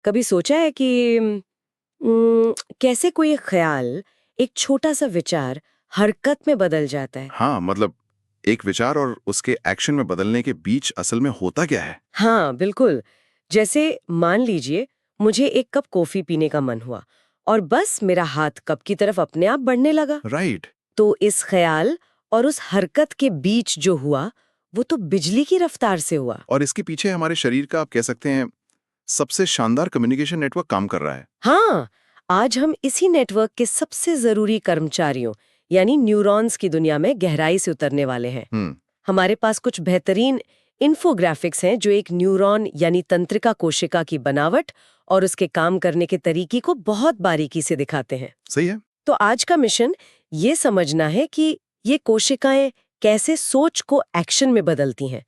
कभी सोचा है कि कैसे कोई ख्याल, एक छोटा सा विचार हरकत में बदल जाता है? हाँ, मतलब एक विचार और उसके एक्शन में बदलने के बीच असल में होता क्या है? हाँ, बिल्कुल। जैसे मान लीजिए, मुझे एक कप कॉफी पीने का मन हुआ और बस मेरा हाथ कप की तरफ अपने आप बढ़ने लगा। राइट। तो इस ख्याल और उस हरकत के बीच जो हुआ, वो तो बिजली की रफ्तार से हुआ। और इसके पीछे हमारे शरीर का आप कह सकते हैं सबसे शानदार कम्युनिकेशन नेटवर्क काम कर रहा है। हाँ, आज हम इसी नेटवर्क के सबसे जरूरी कर्मचारियों यानी न्यूरॉन्स की दुनिया में गहराई से उतरने वाले हैं। हम्म। हमारे पास कुछ बेहतरीन इन्फोग्राफिक्स हैं जो एक न्यूरॉन यानी तंत्रिका कोशिका की बनावट और उसके काम करने के तरीके को बहुत बारीकी से दिखाते हैं। सही है। तो आज का मिशन ये समझना है कि ये कोशिकाएं कैसे सोच को एक्शन में बदलती हैं।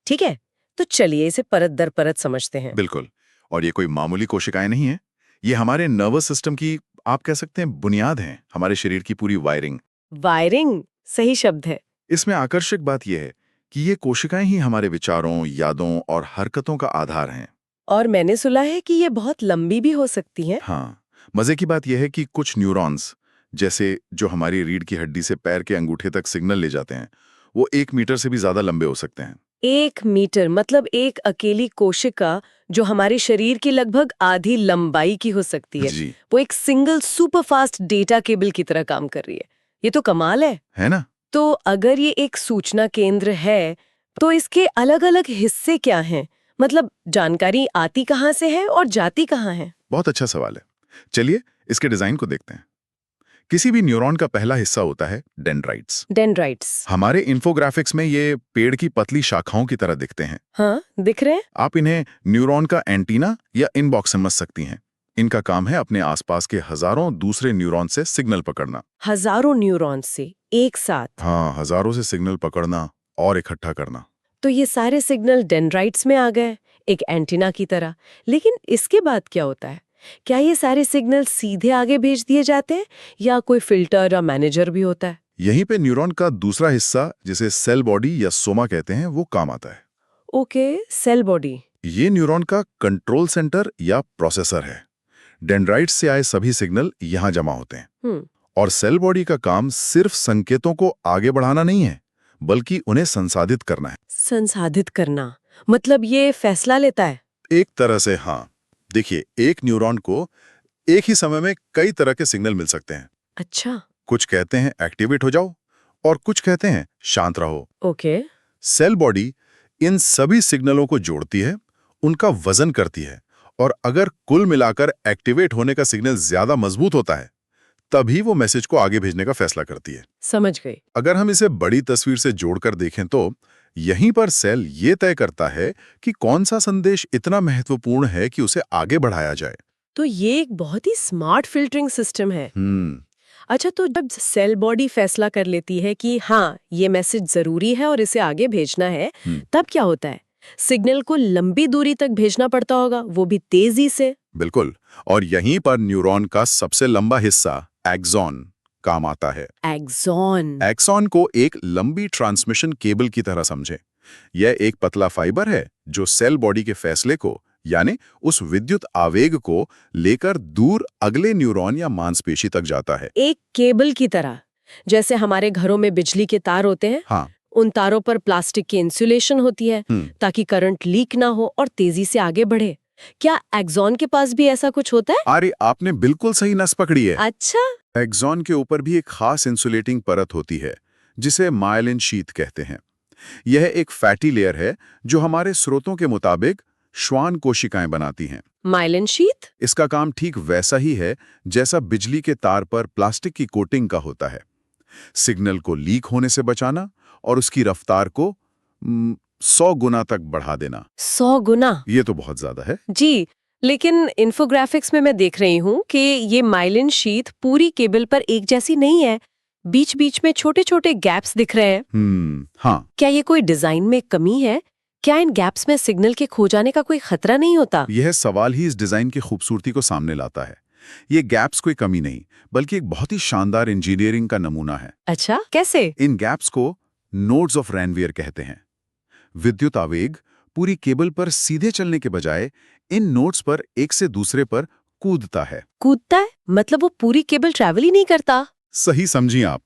ठीक है, तो चलिए इसे परत दर परत समझते हैं। बिल्कुल। और ये कोई मामूली कोशिकाएं नहीं है। ये हमारे नर्वस सिस्टम की आप कह सकते हैं बुनियाद है, हमारे शरीर की पूरी वायरिंग। वायरिंग सही शब्द है। इसमें आकर्षक बात यह है कि ये कोशिकाएं ही हमारे विचारों, यादों और हरकतों का आधार हैं। और मैंने सुना है कि ये बहुत लंबी भी हो सकती हैं। हाँ, मजे की बात यह है कि कुछ न्यूरॉन्स, जैसे जो हमारी रीढ़ की हड्डी से पैर के अंगूठे तक सिग्नल ले जाते हैं, वो 1 मीटर से भी ज्यादा लंबे हो सकते हैं। 1 मीटर मतलब एक अकेली कोशिका जो हमारे शरीर की लगभग आधी लंबाई की हो सकती है, जी। वो एक सिंगल सुपरफास्ट डेटा केबल की तरह काम कर रही है। ये तो कमाल है ना? तो अगर ये एक सूचना केंद्र है, तो इसके अलग-अलग हिस्से क्या हैं? मतलब जानकारी आती कहाँ से है और जाती कहाँ है? बहुत अच्छा सवाल है। चलिए इसके डिजाइन को देखते हैं। किसी भी न्यूरॉन का पहला हिस्सा होता है डेंड्राइट्स। डेंड्राइट्स। हमारे इन्फोग्राफिक्स में ये पेड़ की पतली शाखाओं की तरह दिखते हैं। हाँ, दिख रहे हैं। आप इन्हें न्यूरॉन का एंटीना या इनबॉक्स समझ सकती हैं। इनका काम है अपने आसपास के हजारों दूसरे न्यूरॉन से सिग्नल पकड़ना। हजारों न्यूरॉन से एक साथ। हाँ, हजारों से सिग्नल पकड़ना और इकट्ठा करना। तो ये सारे सिग्नल डेंड्राइट्स में आ गए, एक एंटीना की तरह। लेकिन इसके बाद क्या होता है? क्या ये सारे सिग्नल सीधे आगे भेज दिए जाते हैं या कोई फिल्टर या मैनेजर भी होता है? यहीं पे न्यूरॉन का दूसरा हिस्सा, जिसे सेल बॉडी या सोमा कहते हैं, वो काम आता है। Okay, cell body. ये न्यूरॉन का कंट्रोल सेंटर या प्रोसेसर है। डेंड्राइट से आए सभी सिग्नल यहाँ जमा होते हैं। हम्म। और सेल बॉडी का काम सिर्फ संकेतों को आगे बढ़ाना नहीं है, बल्कि उन्हें संसाधित करना है। संसाधित करना मतलब ये फैसला लेता है? एक तरह से हाँ। देखिए, एक न्यूरॉन को एक ही समय में कई तरह के सिग्नल मिल सकते हैं। अच्छा। कुछ कहते हैं एक्टिवेट हो जाओ और कुछ कहते हैं शांत रहो। ओके। सेल बॉडी इन सभी सिग्नलों को जोड़ती है, उनका वजन करती है, और अगर कुल मिलाकर एक्टिवेट होने का सिग्नल ज्यादा मजबूत होता है, तभी वो मैसेज को आगे भेजने का फैसला करती है। समझ गई। अगर हम इसे बड़ी तस्वीर से जोड़कर देखें तो यहीं पर सेल ये तय करता है कि कौन सा संदेश इतना महत्वपूर्ण है कि उसे आगे बढ़ाया जाए। तो ये एक बहुत ही स्मार्ट फिल्टरिंग सिस्टम है। हम्म। अच्छा, तो जब सेल बॉडी फैसला कर लेती है कि हाँ, ये मैसेज जरूरी है और इसे आगे भेजना है, तब क्या होता है? सिग्नल को लंबी दूरी तक भेजना पड़ता होगा, वो भी तेजी से। बिल्कुल। और यहीं पर न्यूरॉन का सबसे लंबा हिस्सा एक्सॉन काम आता है। एक्सॉन। एक्सॉन को एक लंबी ट्रांसमिशन केबल की तरह समझें। यह एक पतला फाइबर है जो सेल बॉडी के फैसले को, यानी उस विद्युत आवेग को लेकर दूर अगले न्यूरॉन या मांसपेशी तक जाता है। एक केबल की तरह, जैसे हमारे घरों में बिजली के तार होते हैं। हाँ। उन तारों पर प्लास्टिक की इंसुलेशन होती है ताकि करंट लीक ना हो और तेजी से आगे बढ़े। क्या एक्सॉन के पास भी ऐसा कुछ होता है? अरे, आपने बिल्कुल सही नस पकड़ी है। अच्छा। एक्सॉन के ऊपर भी एक खास इंसुलेटिंग परत होती है, जिसे मायलिन शीथ कहते हैं। यह एक फैटी लेयर है जो हमारे स्रोतों के मुताबिक श्वान कोशिकाएं बनाती हैं। Myelin sheath? इसका काम ठीक वैसा ही है जैसा बिजली के तार पर प्लास्टिक की कोटिंग का होता है। सिग्नल को लीक होने से बचाना और उसकी रफ्तार को 100 गुना तक बढ़ा देना। 100 गुना? ये तो बहुत ज्यादा है। जी, लेकिन इन्फोग्राफिक्स में मैं देख रही हूँ कि ये माइलिन शीथ पूरी केबल पर एक जैसी नहीं है। बीच-बीच में छोटे-छोटे गैप्स दिख रहे हैं। हाँ। क्या ये कोई डिजाइन में कमी है? क्या इन गैप्स में सिग्नल के खो जाने का कोई खतरा नहीं होता? यह सवाल ही इस डिजाइन की खूबसूरती को सामने लाता है। ये गैप्स कोई कमी नहीं, बल्कि एक बहुत ही शानदार इंजीनियरिंग का नमूना है। अच्छा, कैसे? इन गैप्स को नोड्स ऑफ रैनवियर कहते हैं। विद्युत आवेग पूरी केबल पर सीधे चलने के बजाय इन नोड्स पर एक से दूसरे पर कूदता है। कूदता है मतलब वो पूरी केबल ट्रैवल ही नहीं करता? सही समझी आप।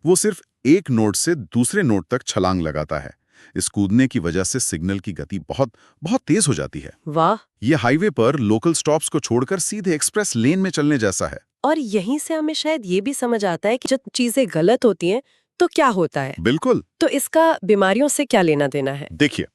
वो सिर्फ एक नोड से दूसरे नोड तक छलांग लगाता है। इस कूदने की वजह से सिग्नल की गति बहुत बहुत तेज हो जाती है। वाह। ये हाईवे पर लोकल स्टॉप्स को छोड़कर सीधे एक्सप्रेस लेन में चलने जैसा है। और यहीं से हमें शायद ये भी समझ आता है कि जब चीजें गलत होती हैं तो क्या होता है। बिल्कुल। तो इसका बीमारियों से क्या लेना देना है? देखिए,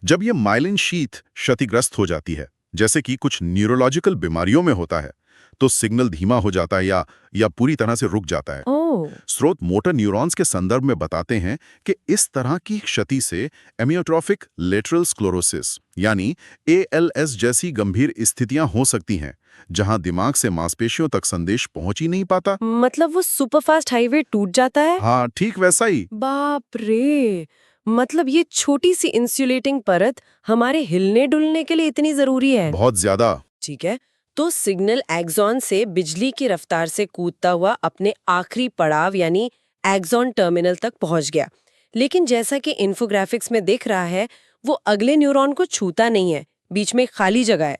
जब ये माइलिन शीथ क्षतिग्रस्त हो जाती है, जैसे कि कुछ न्यूरोलॉजिकल बीमारियों में होता है, तो सिग्नल धीमा हो जाता है या पूरी तरह से रुक जाता है। ओह। स्रोत मोटर न्यूरॉन्स के संदर्भ में बताते हैं कि इस तरह की क्षति से एमियोट्रोफिक लेटरल स्क्लेरोसिस यानी ALS जैसी गंभीर स्थितियां हो सकती हैं, जहां दिमाग से मांसपेशियों तक संदेश पहुंच ही नहीं पाता। मतलब वो सुपरफास्ट हाईवे टूट जाता है? हाँ, ठीक वैसा ही। बाप रे। मतलब ये छोटी सी इंसुलेटिंग परत हमारे हिलने डुलने के लिए इतनी जरूरी है? बहुत ज्यादा। ठीक है। तो सिग्नल एक्सॉन से बिजली की रफ्तार से कूदता हुआ अपने आखिरी पड़ाव यानी एक्सॉन टर्मिनल तक पहुंच गया, लेकिन जैसा कि इन्फोग्राफिक्स में दिख रहा है वो अगले न्यूरॉन को छूता नहीं है, बीच में खाली जगह है।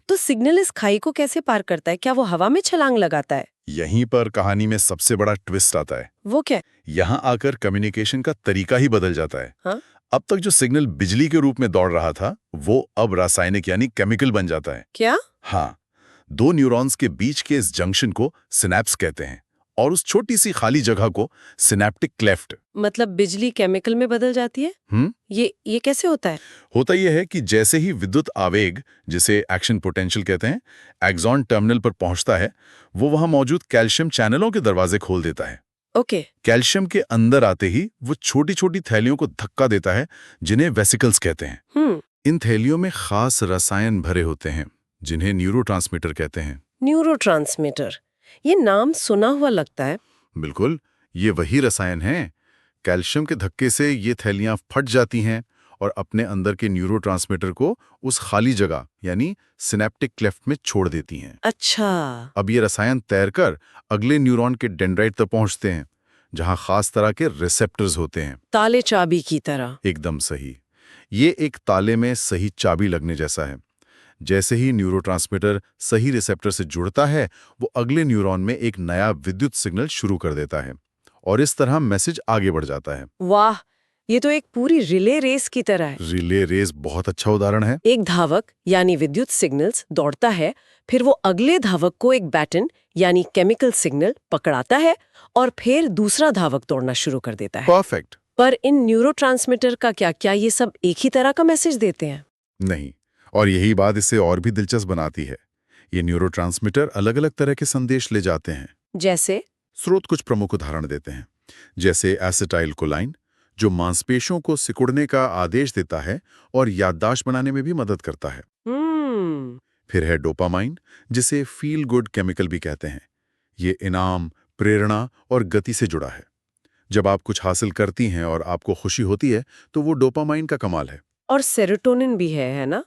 तो सिग्नल इस खाई को कैसे पार करता है? क्या वो हवा में छलांग लगाता है? यहीं पर कहानी में सबसे बड़ा ट्विस्ट आता है। वो क्या? यहाँ आकर कम्युनिकेशन का तरीका ही बदल जाता है। हाँ? अब तक जो सिग्नल बिजली के रूप में दौड़ रहा था, वो अब रासायनिक यानी केमिकल बन जाता है। क्या? हाँ, दो न्यूरॉन्स के बीच के इस जंक्शन को सिनेप्स कहते हैं और उस छोटी सी खाली जगह को सिनेप्टिक क्लेफ्ट। मतलब बिजली केमिकल में बदल जाती है? ये कैसे होता है? होता यह है कि जैसे ही विद्युत आवेग, जिसे एक्शन पोटेंशियल कहते हैं, एक्सॉन टर्मिनल पर पहुंचता है, वो वहां मौजूद कैल्शियम चैनलों के दरवाजे खोल देता है। ओके। कैल्शियम के अंदर आते ही वो छोटी छोटी थैलियों को धक्का देता है, जिन्हें वेसिकल्स कहते हैं। इन थैलियों में खास रसायन भरे होते हैं, जिन्हें न्यूरोट्रांसमीटर कहते हैं। न्यूरोट्रांसमीटर, ये नाम सुना हुआ लगता है। बिल्कुल, ये वही रसायन हैं। कैल्शियम के धक्के से ये थैलियां फट जाती हैं और अपने अंदर के न्यूरोट्रांसमीटर को उस खाली जगह यानी सिनेप्टिक क्लेफ्ट में छोड़ देती हैं। अच्छा। अब ये रसायन तैरकर अगले न्यूरॉन के डेंड्राइट तक पहुंचते हैं, जहां खास तरह के रिसेप्टर्स होते हैं। ताले चाबी की तरह। एकदम सही। ये एक ताले में सही चाबी लगने जैसा है। जैसे ही न्यूरोट्रांसमीटर सही रिसेप्टर से जुड़ता है, वो अगले न्यूरॉन में एक नया विद्युत सिग्नल शुरू कर देता है और इस तरह मैसेज आगे बढ़ जाता है। वाह, ये तो एक पूरी रिले रेस की तरह है। रिले रेस बहुत अच्छा उदाहरण है। एक धावक यानी विद्युत सिग्नल्स दौड़ता है, फिर वो अगले धावक को एक बैटन यानी केमिकल सिग्नल पकड़ाता है और फिर दूसरा धावक दौड़ना शुरू कर देता है। परफेक्ट। पर इन न्यूरोट्रांसमीटर का क्या ये सब एक ही तरह का मैसेज देते हैं? नहीं, और यही बात इसे और भी दिलचस्प बनाती है। ये न्यूरोट्रांसमीटर अलग-अलग तरह के संदेश ले जाते हैं। जैसे? स्रोत कुछ प्रमुख उदाहरण देते हैं, जैसे एसिटाइल कोलाइन, जो मांसपेशियों को सिकुड़ने का आदेश देता है और याददाश्त बनाने में भी मदद करता है। फिर है डोपामाइन, जिसे फील गुड केमिकल भी कहते हैं। ये इनाम, प्रेरणा और गति से जुड़ा है। जब आप कुछ हासिल करती हैं और आपको खुशी होती है, तो वो डोपामाइन का कमाल है। और सेरोटोनिन भी है ना?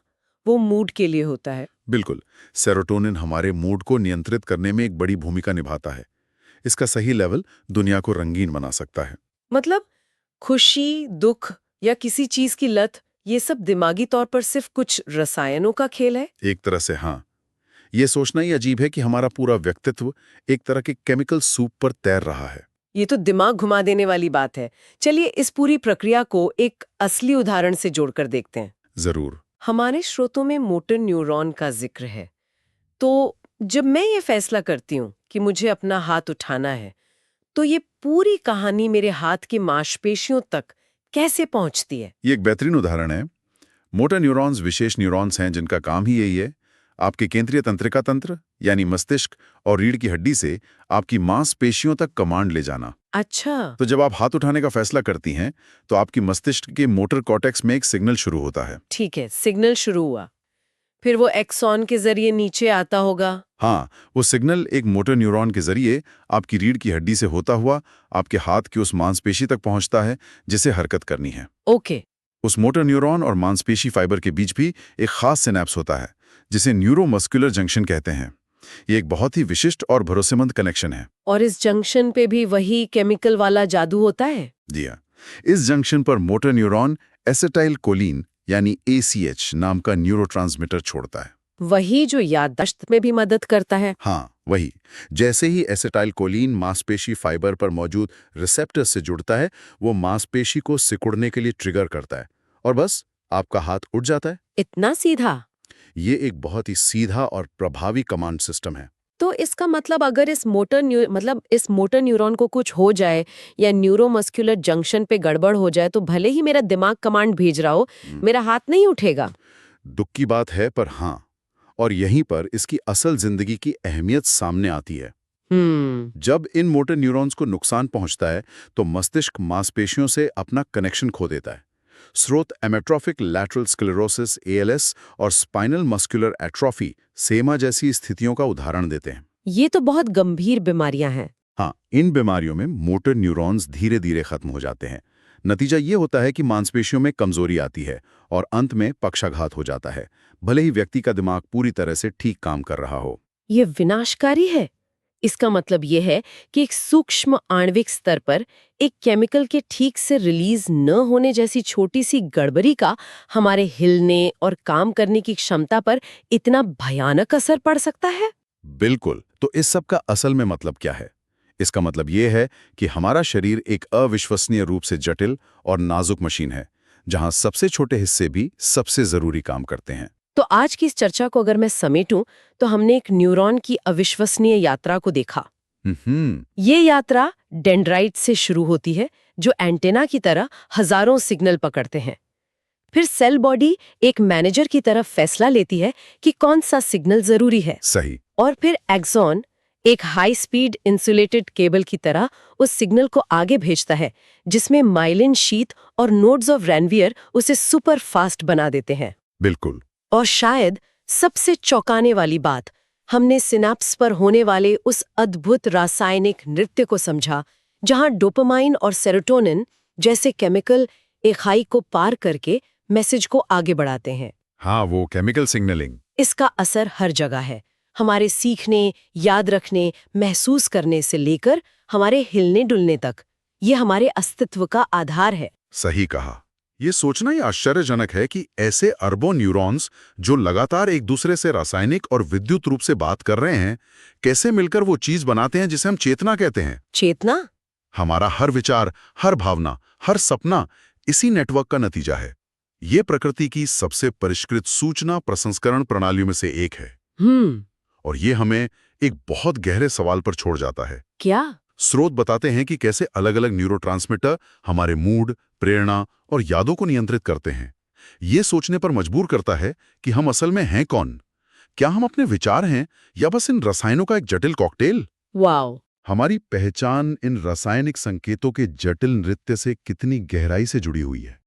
वो मूड के लिए होता है। बिल्कुल, सेरोटोनिन हमारे मूड को नियंत्रित करने में एक बड़ी भूमिका निभाता है। इसका सही लेवल दुनिया को रंगीन बना सकता है। मतलब खुशी, दुख या किसी चीज की लत, ये सब दिमागी तौर पर सिर्फ कुछ रसायनों का खेल है? एक तरह से हाँ। ये सोचना ही अजीब है कि हमारा पूरा व्यक्तित्व एक तरह के केमिकल सूप पर तैर रहा है। ये तो दिमाग घुमा देने वाली बात है। चलिए इस पूरी प्रक्रिया को एक असली उदाहरण से जोड़कर देखते हैं। जरूर। हमारे स्रोतों में मोटर न्यूरॉन का जिक्र है, तो जब मैं ये फैसला करती हूँ कि मुझे अपना हाथ उठाना है, तो ये पूरी कहानी मेरे हाथ की मांसपेशियों तक कैसे पहुंचती है? ये एक बेहतरीन उदाहरण है। मोटर न्यूरॉन्स विशेष न्यूरॉन्स हैं जिनका काम ही यही है, आपके केंद्रीय तंत्रिका तंत्र यानी मस्तिष्क और रीढ़ की हड्डी से आपकी मांसपेशियों तक कमांड ले जाना। अच्छा। तो जब आप हाथ उठाने का फैसला करती हैं, तो आपकी मस्तिष्क के मोटर कॉर्टेक्स में एक सिग्नल शुरू होता है। ठीक है, सिग्नल शुरू हुआ, फिर वो एक्सॉन के जरिए नीचे आता होगा। हाँ, वो सिग्नल एक मोटर न्यूरॉन के जरिए आपकी रीढ़ की हड्डी से होता हुआ आपके हाथ की उस मांसपेशी तक पहुंचता है जिसे हरकत करनी है। ओके। उस मोटर न्यूरॉन और मांसपेशी फाइबर के बीच भी एक खास सिनेप्स होता है, जिसे न्यूरोमस्कुलर जंक्शन कहते हैं। ये एक बहुत ही विशिष्ट और भरोसेमंद कनेक्शन है। और इस जंक्शन पे भी वही केमिकल वाला जादू होता है? जी हाँ, इस जंक्शन पर मोटर न्यूरॉन एसिटाइल कोलिन यानी ACH नाम का न्यूरोट्रांसमीटर छोड़ता है। वही जो याददाश्त में भी मदद करता है। हाँ, वही। जैसे ही एसिटाइलकोलिन मांसपेशी फाइबर पर मौजूद रिसेप्टर से जुड़ता है, वो मांसपेशी को सिकुड़ने के लिए ट्रिगर करता है और बस आपका हाथ उठ जाता है। इतना सीधा? ये एक बहुत ही सीधा और प्रभावी कमांड सिस्टम है। तो इसका मतलब अगर इस मोटर न्यूरॉन को कुछ हो जाए या न्यूरोमस्कुलर जंक्शन पे गड़बड़ हो जाए तो भले ही मेरा दिमाग कमांड भेज रहा हो, मेरा हाथ नहीं उठेगा। दुख की बात है पर हाँ, और यहीं पर इसकी असल जिंदगी की अहमियत सामने आती है। जब इन मोटर न्यूरॉन्स को नुकसान पहुंचता है तो मस्तिष्क मांसपेशियों से अपना कनेक्शन खो देता है। स्रोत एमेट्रोफिक लैटरल स्क्लेरोसिस ALS और स्पाइनल मस्कुलर एट्रोफी सेमा जैसी स्थितियों का उदाहरण देते हैं। ये तो बहुत गंभीर बीमारियां हैं। हाँ, इन बीमारियों में मोटर न्यूरॉन्स धीरे धीरे खत्म हो जाते हैं। नतीजा ये होता है कि मांसपेशियों में कमजोरी आती है और अंत में पक्षाघात हो जाता है, भले ही व्यक्ति का दिमाग पूरी तरह से ठीक काम कर रहा हो। ये विनाशकारी है। इसका मतलब ये है कि एक सूक्ष्म आणविक स्तर पर एक केमिकल के ठीक से रिलीज न होने जैसी छोटी सी गड़बड़ी का हमारे हिलने और काम करने की क्षमता पर इतना भयानक असर पड़ सकता है। बिल्कुल। तो इस सब का असल में मतलब क्या है? इसका मतलब ये है कि हमारा शरीर एक अविश्वसनीय रूप से जटिल और नाजुक मशीन है, जहां सबसे छोटे हिस्से भी सबसे जरूरी काम करते हैं। तो आज की इस चर्चा को अगर मैं समेटूं तो हमने एक न्यूरॉन की अविश्वसनीय यात्रा को देखा। ये यात्रा डेंड्राइट से शुरू होती है, जो एंटेना की तरह हजारों सिग्नल पकड़ते हैं। फिर सेल बॉडी एक मैनेजर की तरह फैसला लेती है कि कौन सा सिग्नल जरूरी है। सही। और फिर एक्सॉन एक हाई स्पीड इंसुलेटेड केबल की तरह उस सिग्नल को आगे भेजता है, जिसमें माइलिन शीथ और नोड्स ऑफ रैनवियर उसे सुपर फास्ट बना देते हैं। बिल्कुल। और शायद सबसे चौंकाने वाली बात, हमने सिनेप्स पर होने वाले उस अद्भुत रासायनिक नृत्य को समझा, जहां डोपामाइन और सेरोटोनिन जैसे केमिकल एक हाई को पार करके मैसेज को आगे बढ़ाते हैं। हाँ, वो केमिकल सिग्नलिंग। इसका असर हर जगह है, हमारे सीखने, याद रखने, महसूस करने से लेकर हमारे हिलने डुलने तक। ये हमारे अस्तित्व का आधार है। सही कहा। ये सोचना ही आश्चर्यजनक है कि ऐसे अरबों न्यूरॉन्स जो लगातार एक दूसरे से रासायनिक और विद्युत रूप से बात कर रहे हैं, कैसे मिलकर वो चीज बनाते हैं जिसे हम चेतना कहते हैं। चेतना? हमारा हर विचार, हर भावना, हर सपना इसी नेटवर्क का नतीजा है। ये प्रकृति की सबसे परिष्कृत सूचना प्रसंस्करण प्रणालियों में से एक है। और ये हमें एक बहुत गहरे सवाल पर छोड़ जाता है। क्या? स्रोत बताते हैं कि कैसे अलग-अलग न्यूरोट्रांसमीटर हमारे मूड, प्रेरणा और यादों को नियंत्रित करते हैं। ये सोचने पर मजबूर करता है कि हम असल में हैं कौन? क्या हम अपने विचार हैं या बस इन रसायनों का एक जटिल कॉकटेल? वाओ! हमारी पहचान इन रासायनिक संकेतों के जटिल नृत्य से कितनी गहराई से जुड़ी हुई है।